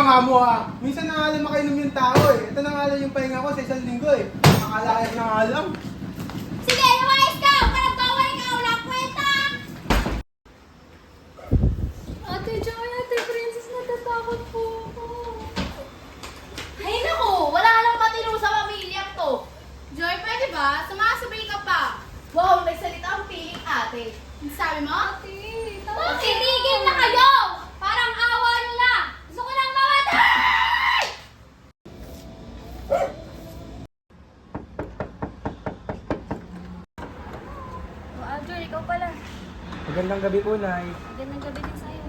nga mo ha. Minsan na nga lang makainom yung tao eh. Ito na nga lang yung pahinga ko sa isang linggo eh. Nakalayas na nga lang. Sige, lumayas ka! Parang bawal ka! Wala kwenta! Ate Joy, Ate Princess, natatakot po ako. Ay naku! Wala nang matino sa pamilyang to. Joy, pwede ba? Sumasabay ka pa. Wow, nagsalita ang piling ate. Ang sabi mo? Ate, tama. Tigil na kayo! Parang awa nyo na! Gusto ko nang mamatay! Joy, ikaw pala. Magandang gabi po, Nay. Magandang gabi din sa'yo.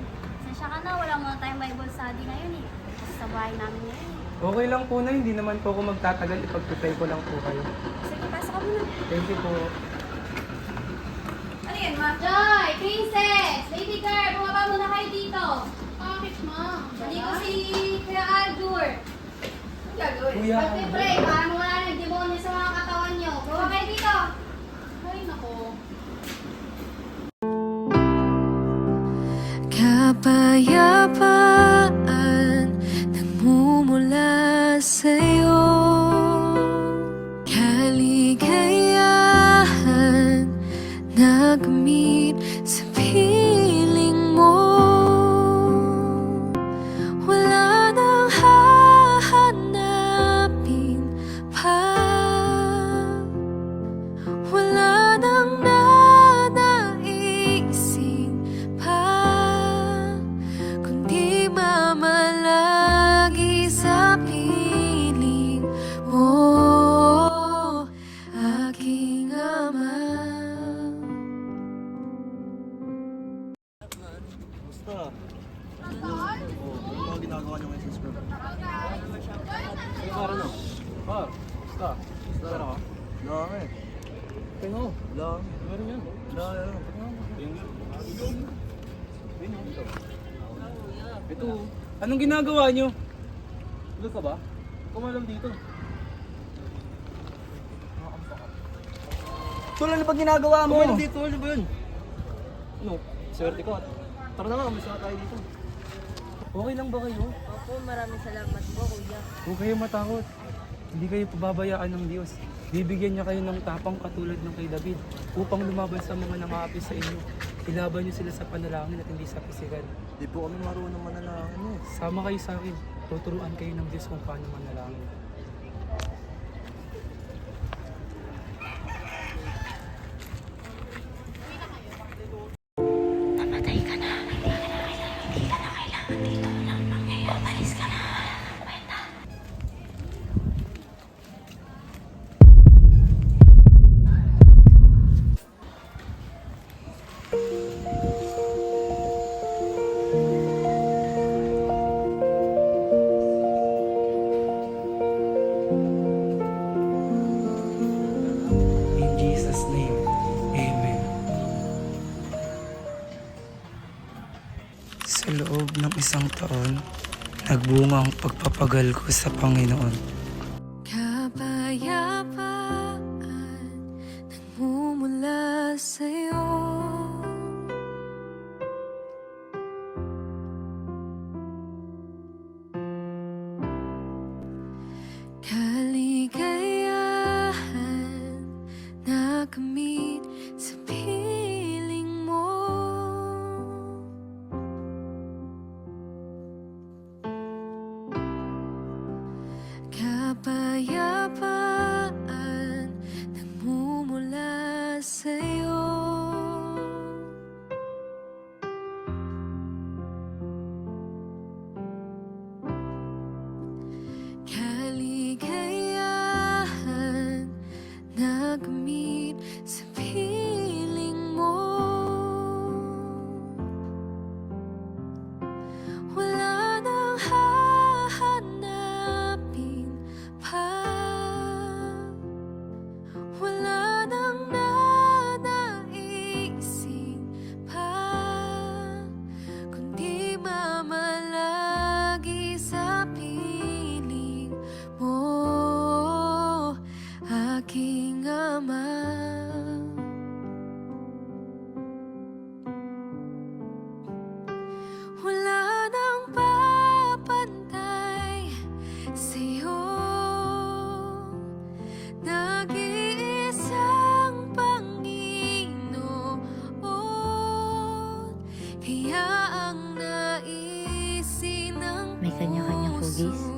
Sensya ka na, wala muna tayong Bible study ngayon eh. Kasi sa bahay namin ngayon eh. Okay lang po, Nay. Hindi naman po ako magtatagal. Ipag-prepare ko lang po kayo. Sige, pasok ka muna. Thank you po. Ano yan, ma? Joy! Princess! Lady girl! Bumaba muna kayo dito. Bakit, ma? Nandito si Kuya Arthur. Ano gagawin? Kuya Pag-pray, para mawala ng demonyo sa mga katawan nyo. Bumaba kayo dito. Ay, nako. Kapayapaan nagmumula sa'yo, kaligayahan nagamit sa piling mo. Wala nang hahanapin pa, wala nang nanaisin pa, kundi mamalagi sa piling mo, aking Ama. Basta. Oo, ano mga ginagawa niyo ngayon sa school? Ay, para no? Ah, basta. Basta na ka? Dami. Tingnan mo. Dami. Meron yan. Dami. Tingnan mo. Ito. Anong ginagawa nyo? Tulog ka ba? Kumalam dito. Tol, ano pag ginagawa mo? Kumalam dito. Ano ba yun? Ano? Swerte ko. Tara na nga, umalis na tayo dito. Okay lang ba kayo? Opo, maraming salamat po, kuya. Huwag kayo matakot. Hindi kayo pababayaan ng Diyos. Bibigyan niya kayo ng tapang katulad ng kay David upang lumaban sa mga nangaapi sa inyo. Ilaban niyo sila sa panalangin at hindi sa pisikal. Di po kami marunong manalangin eh. Sama kayo sa akin. Tuturuan kayo ng Diyos kung paano manalangin. Mamatay ka na. Hindi ka na kailangan dito lang. Umalis ka na. Kwenta. In Jesus' name, Amen. Sa loob ng isang taon, nagbunga ang pagpapagal ko sa Panginoon. Kapayapaan nagmumula sa'yo, kaligayahan nagamit sa piling mo. this?